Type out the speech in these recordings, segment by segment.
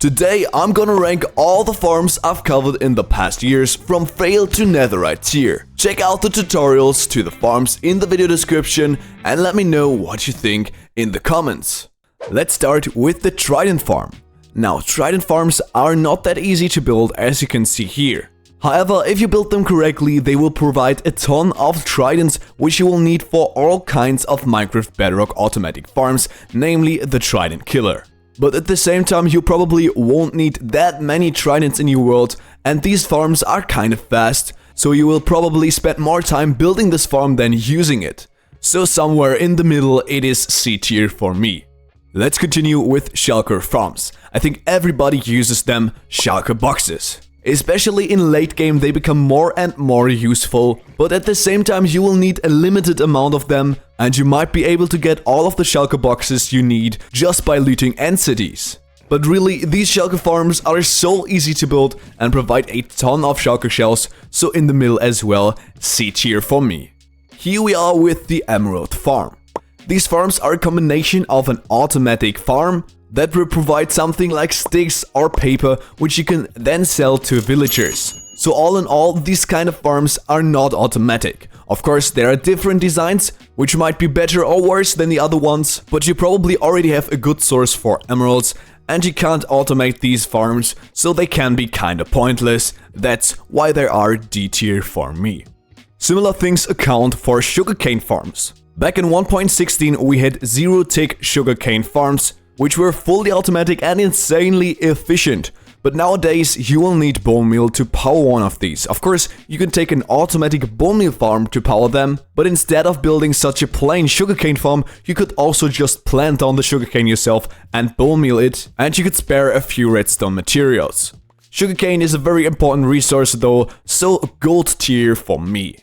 Today I'm gonna rank all the farms I've covered in the past years from fail to netherite tier. Check out the tutorials to the farms in the video description and let me know what you think in the comments. Let's start with the Trident Farm. Now, Trident Farms are not that easy to build as you can see here. However, if you build them correctly, they will provide a ton of tridents which you will need for all kinds of Minecraft Bedrock automatic farms, namely the Trident Killer. But at the same time, you probably won't need that many tridents in your world, and these farms are kind of fast, so you will probably spend more time building this farm than using it. So somewhere in the middle it is C tier for me. Let's continue with Shulker Farms. I think everybody uses them, shulker boxes. Especially in late game they become more and more useful, but at the same time you will need a limited amount of them and you might be able to get all of the shulker boxes you need just by looting end cities. But really, these shulker farms are so easy to build and provide a ton of shulker shells, so in the middle as well, C tier for me. Here we are with the Emerald Farm. These farms are a combination of an automatic farm that will provide something like sticks or paper which you can then sell to villagers. So all in all, these kind of farms are not automatic. Of course, there are different designs which might be better or worse than the other ones, but you probably already have a good source for emeralds and you can't automate these farms, so they can be kinda pointless. That's why they are D tier for me. Similar things account for sugarcane farms. Back in 1.16 we had 0-tick sugarcane farms, which were fully automatic and insanely efficient. But nowadays you will need bone meal to power one of these. Of course, you can take an automatic bone meal farm to power them, but instead of building such a plain sugarcane farm, you could also just plant down the sugarcane yourself and bone meal it, and you could spare a few redstone materials. Sugarcane is a very important resource though, so gold tier for me.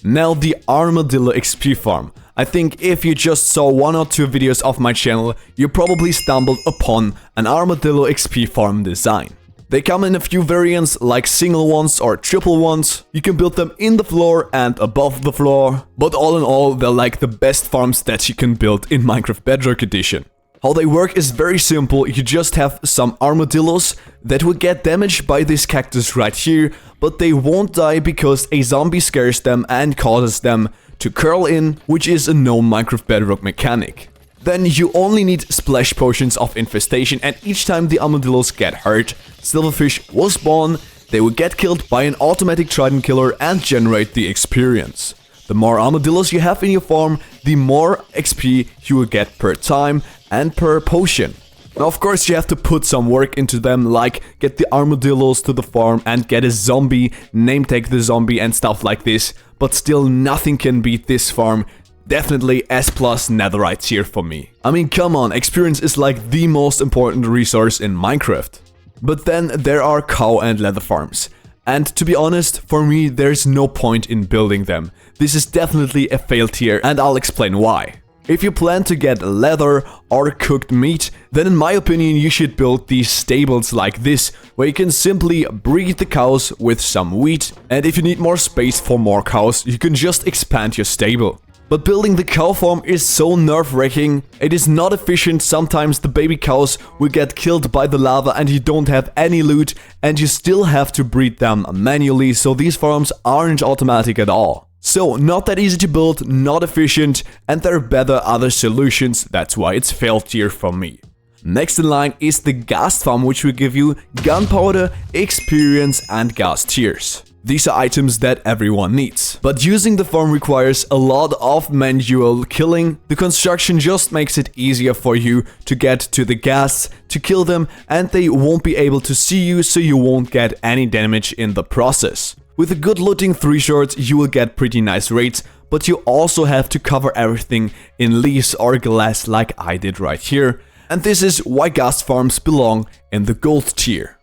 Now the Armadillo XP Farm. I think if you just saw one or two videos of my channel, you probably stumbled upon an Armadillo XP Farm design. They come in a few variants like single ones or triple ones. You can build them in the floor and above the floor, but all in all they're like the best farms that you can build in Minecraft Bedrock Edition. How they work is very simple. You just have some armadillos that will get damaged by this cactus right here, but they won't die because a zombie scares them and causes them to curl in, which is a known Minecraft Bedrock mechanic. Then you only need splash potions of infestation, and each time the armadillos get hurt, silverfish will spawn, they will get killed by an automatic trident killer and generate the experience. The more armadillos you have in your farm, the more XP you will get per time and per potion. Now of course you have to put some work into them, like get the armadillos to the farm and get a zombie, name tag the zombie and stuff like this, but still nothing can beat this farm. Definitely S+ netherite tier for me. I mean, come on, experience is like the most important resource in Minecraft. But then there are cow and leather farms. And to be honest, for me there's no point in building them. This is definitely a fail tier and I'll explain why. If you plan to get leather or cooked meat, then in my opinion you should build these stables like this, where you can simply breed the cows with some wheat, and if you need more space for more cows, you can just expand your stable. But building the cow farm is so nerve-wracking, it is not efficient. Sometimes the baby cows will get killed by the lava and you don't have any loot, and you still have to breed them manually, so these farms aren't automatic at all. So, not that easy to build, not efficient, and there are better other solutions, that's why it's fail tier for me. Next in line is the Ghast farm, which will give you gunpowder, experience and ghast tiers. These are items that everyone needs. But using the farm requires a lot of manual killing. The construction just makes it easier for you to get to the ghasts, to kill them, and they won't be able to see you, so you won't get any damage in the process. With a good looting 3 shots, you will get pretty nice raids, but you also have to cover everything in leaves or glass like I did right here. And this is why ghast farms belong in the gold tier.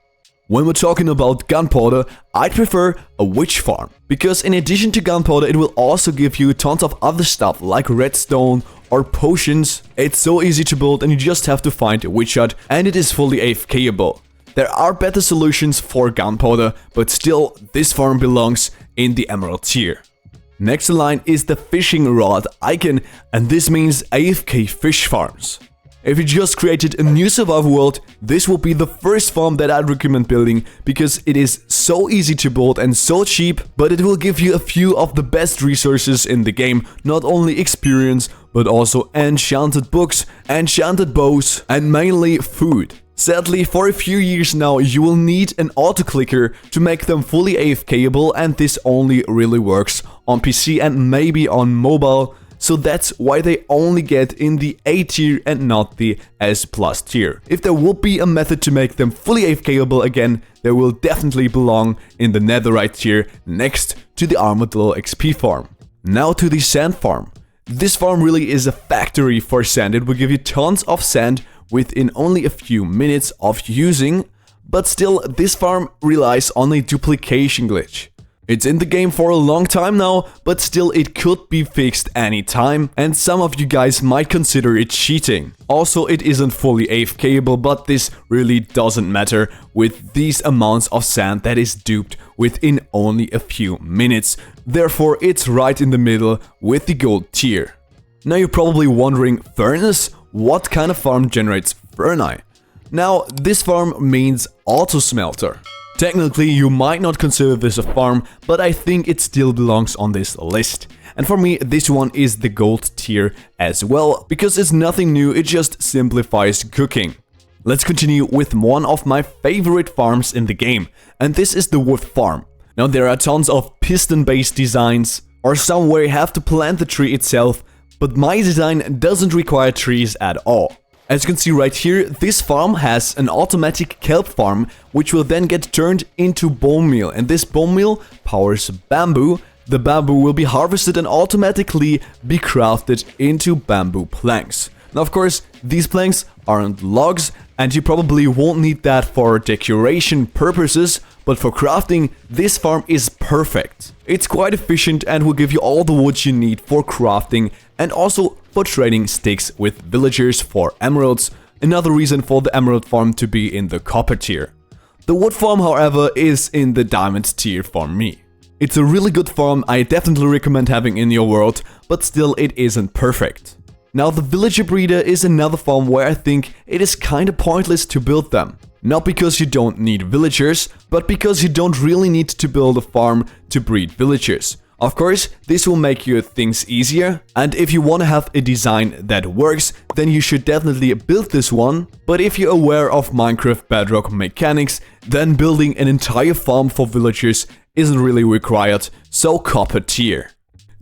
When we're talking about gunpowder, I'd prefer a witch farm, because in addition to gunpowder it will also give you tons of other stuff like redstone or potions. It's so easy to build and you just have to find a witch hut and it is fully AFK-able. There are better solutions for gunpowder, but still this farm belongs in the emerald tier. Next in line is the fishing rod icon, and this means AFK Fish Farms. If you just created a new survival world, this will be the first farm that I'd recommend building because it is so easy to build and so cheap, but it will give you a few of the best resources in the game, not only experience, but also enchanted books, enchanted bows, and mainly food. Sadly, for a few years now, you will need an auto-clicker to make them fully AFKable, and this only really works on PC and maybe on mobile. So that's why they only get in the A tier and not the S+ tier. If there would be a method to make them fully AFKable again, they will definitely belong in the netherite tier next to the Armadillo XP Farm. Now to the sand farm. This farm really is a factory for sand. It will give you tons of sand within only a few minutes of using, but still this farm relies on a duplication glitch. It's in the game for a long time now, but still it could be fixed anytime, and some of you guys might consider it cheating. Also, it isn't fully AFKable, but this really doesn't matter with these amounts of sand that is duped within only a few minutes. Therefore, it's right in the middle with the gold tier. Now you're probably wondering, furnace? What kind of farm generates ferni? Now, this farm means auto smelter. Technically, you might not consider this a farm, but I think it still belongs on this list. And for me, this one is the gold tier as well, because it's nothing new, it just simplifies cooking. Let's continue with one of my favorite farms in the game, and this is the wood farm. Now, there are tons of piston-based designs, or some where you have to plant the tree itself, but my design doesn't require trees at all. As you can see right here, this farm has an automatic kelp farm, which will then get turned into bone meal, and this bone meal powers bamboo. The bamboo will be harvested and automatically be crafted into bamboo planks. Now, of course, these planks aren't logs, and you probably won't need that for decoration purposes, but for crafting, this farm is perfect. It's quite efficient and will give you all the wood you need for crafting and also for trading sticks with villagers for emeralds, another reason for the emerald farm to be in the copper tier. The wood farm, however, is in the diamond tier for me. It's a really good farm, I definitely recommend having in your world, but still it isn't perfect. Now, the villager breeder is another farm where I think it is kinda pointless to build them. Not because you don't need villagers, but because you don't really need to build a farm to breed villagers. Of course, this will make your things easier, and if you want to have a design that works, then you should definitely build this one. But if you're aware of Minecraft Bedrock mechanics, then building an entire farm for villagers isn't really required, so copper tier.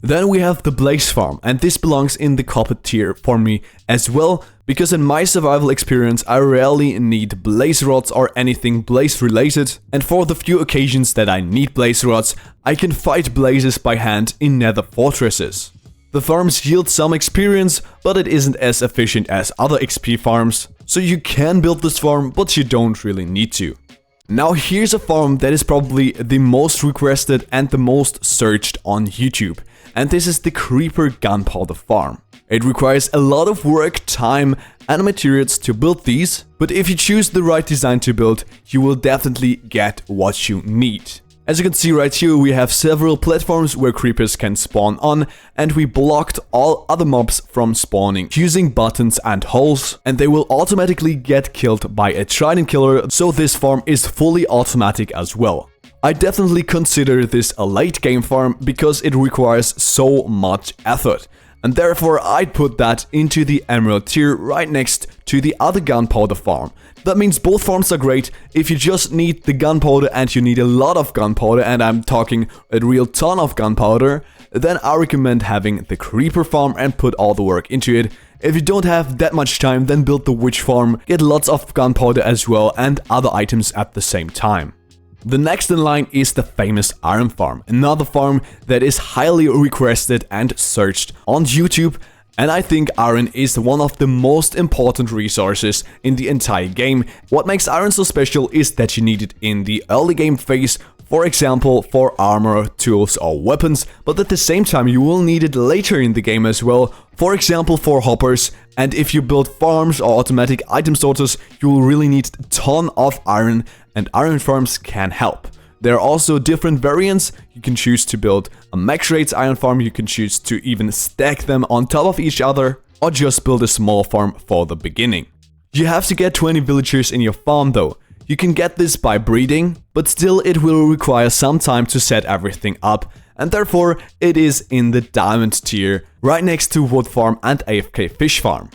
Then we have the blaze farm, and this belongs in the copper tier for me as well, because in my survival experience I rarely need blaze rods or anything blaze related, and for the few occasions that I need blaze rods, I can fight blazes by hand in nether fortresses. The farms yield some experience, but it isn't as efficient as other XP farms, so you can build this farm, but you don't really need to. Now here's a farm that is probably the most requested and the most searched on YouTube, and this is the Creeper Gunpowder Farm. It requires a lot of work, time and materials to build these, but if you choose the right design to build, you will definitely get what you need. As you can see right here, we have several platforms where creepers can spawn on, and we blocked all other mobs from spawning using buttons and holes, and they will automatically get killed by a trident killer, so this farm is fully automatic as well. I definitely consider this a late game farm because it requires so much effort, and therefore I'd put that into the emerald tier right next to the other gunpowder farm. That means both farms are great. If you just need the gunpowder and you need a lot of gunpowder, and I'm talking a real ton of gunpowder, then I recommend having the creeper farm and put all the work into it. If you don't have that much time, then build the witch farm, get lots of gunpowder as well and other items at the same time. The next in line is the famous iron farm, another farm that is highly requested and searched on YouTube, and I think iron is one of the most important resources in the entire game. What makes iron so special is that you need it in the early game phase, for example for armor, tools or weapons, but at the same time you will need it later in the game as well, for example for hoppers, and if you build farms or automatic item sorters, you will really need a ton of iron, and iron farms can help. There are also different variants. You can choose to build a max rates iron farm, you can choose to even stack them on top of each other. or just build a small farm for the beginning. You have to get 20 villagers in your farm though. You can get this by breeding, but still it will require some time to set everything up, and therefore it is in the diamond tier, right next to Wood Farm and AFK Fish Farm.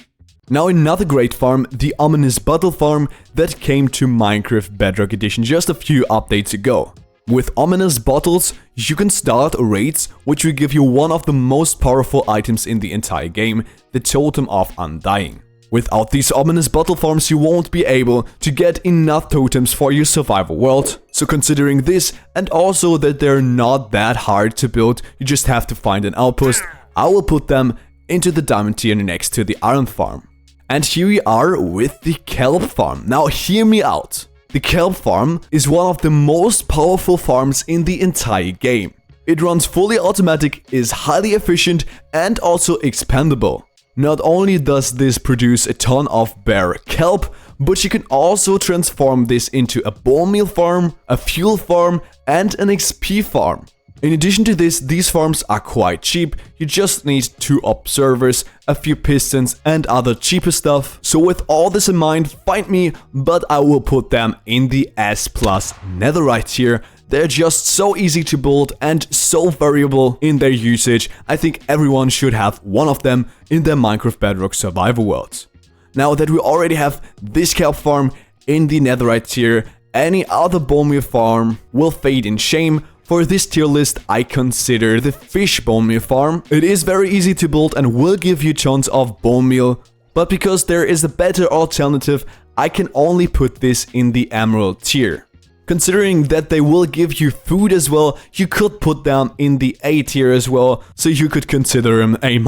Now another great farm, the ominous Bottle Farm that came to Minecraft Bedrock Edition just a few updates ago. With ominous bottles, you can start raids, which will give you one of the most powerful items in the entire game, the Totem of Undying. Without these ominous bottle farms, you won't be able to get enough totems for your survival world. So considering this, and also that they're not that hard to build, you just have to find an outpost, I will put them into the diamond tier next to the iron farm. And here we are with the Kelp Farm. Now hear me out. The Kelp Farm is one of the most powerful farms in the entire game. It runs fully automatic, is highly efficient and also expandable. Not only does this produce a ton of bare kelp, but you can also transform this into a bone meal farm, a fuel farm and an XP farm. In addition to this, these farms are quite cheap, you just need 2 observers, a few pistons and other cheaper stuff. So with all this in mind, find me, but I will put them in the S+ netherite tier. They're just so easy to build and so variable in their usage. I think everyone should have one of them in their Minecraft Bedrock survival world. Now that we already have this kelp farm in the netherite tier, any other bone meal farm will fade in shame. For this tier list, I consider the fish bone meal farm. It is very easy to build and will give you tons of bone meal, but because there is a better alternative, I can only put this in the emerald tier. Considering that they will give you food as well, you could put them in the A tier as well, so you could consider them A-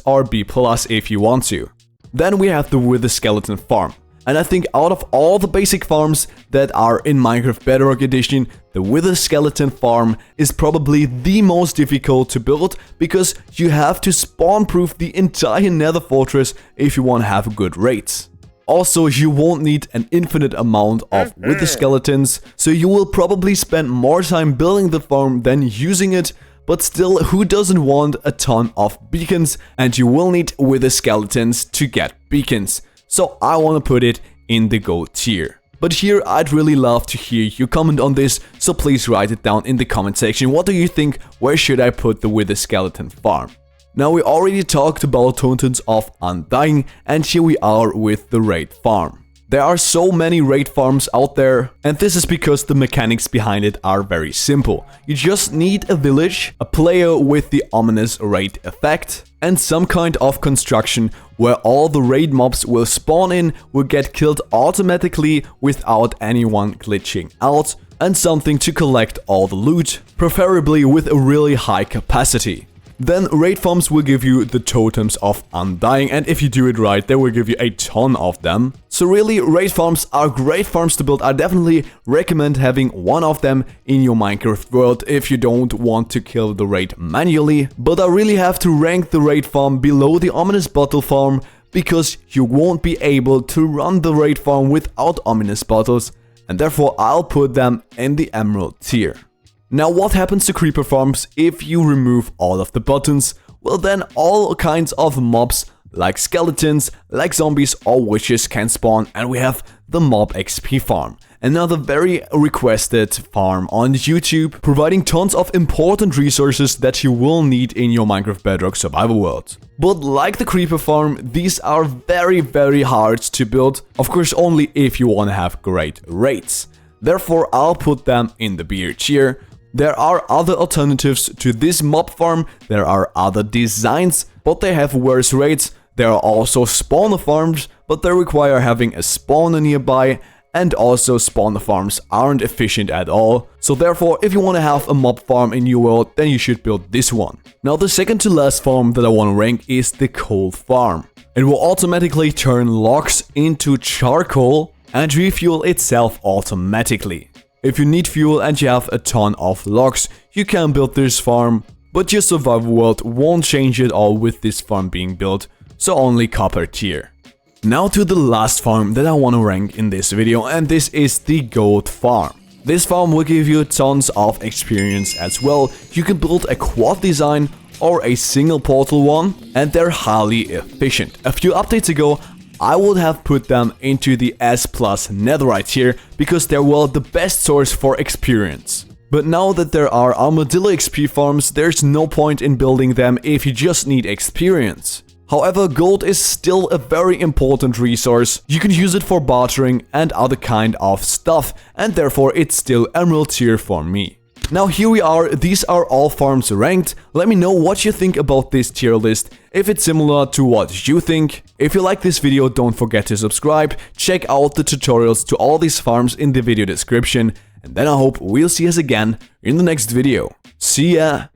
or B+ if you want to. Then we have the Wither Skeleton Farm. And I think out of all the basic farms that are in Minecraft Bedrock Edition, the Wither Skeleton Farm is probably the most difficult to build, because you have to spawn-proof the entire nether fortress if you want to have good raids. Also, you won't need an infinite amount of wither skeletons, so you will probably spend more time building the farm than using it, but still, who doesn't want a ton of beacons, and you will need wither skeletons to get beacons. So I want to put it in the gold tier. But here I'd really love to hear your comment on this, so please write it down in the comment section. What do you think? Where should I put the Wither Skeleton Farm? Now we already talked about Totems of Undying, and here we are with the raid farm. There are so many raid farms out there, and this is because the mechanics behind it are very simple. You just need a village, a player with the ominous raid effect, and some kind of construction where all the raid mobs will spawn in, will get killed automatically without anyone glitching out, and something to collect all the loot, preferably with a really high capacity. Then raid farms will give you the Totems of Undying, and if you do it right, they will give you a ton of them. So really, raid farms are great farms to build. I definitely recommend having one of them in your Minecraft world if you don't want to kill the raid manually. But I really have to rank the raid farm below the ominous bottle farm, because you won't be able to run the raid farm without ominous bottles, and therefore I'll put them in the emerald tier. Now what happens to creeper farms if you remove all of the buttons? Well, then all kinds of mobs like skeletons, like zombies or witches can spawn, and we have the Mob XP Farm. Another very requested farm on YouTube, providing tons of important resources that you will need in your Minecraft Bedrock survival world. But like the creeper farm, these are very hard to build, of course only if you want to have great raids. Therefore I'll put them in the B tier. There are other alternatives to this mob farm, there are other designs, but they have worse rates. There are also spawner farms, but they require having a spawner nearby, and also spawner farms aren't efficient at all. So therefore, if you want to have a mob farm in your world, then you should build this one. Now the second to last farm that I want to rank is the coal farm. It will automatically turn logs into charcoal and refuel itself automatically. If you need fuel and you have a ton of logs, you can build this farm, but your survival world won't change at all with this farm being built, so only copper tier. Now to the last farm that I want to rank in this video, and this is the gold farm. This farm will give you tons of experience as well. You can build a quad design or a single portal one, and they're highly efficient. A few updates ago, I would have put them into the S+ netherite tier because they're well the best source for experience. But now that there are Armadillo XP farms, there's no point in building them if you just need experience. However, gold is still a very important resource. You can use it for bartering and other kind of stuff, and therefore it's still emerald tier for me. Now here we are, these are all farms ranked. Let me know what you think about this tier list, if it's similar to what you think. If you like this video, don't forget to subscribe, check out the tutorials to all these farms in the video description, and then I hope we'll see us again in the next video. See ya!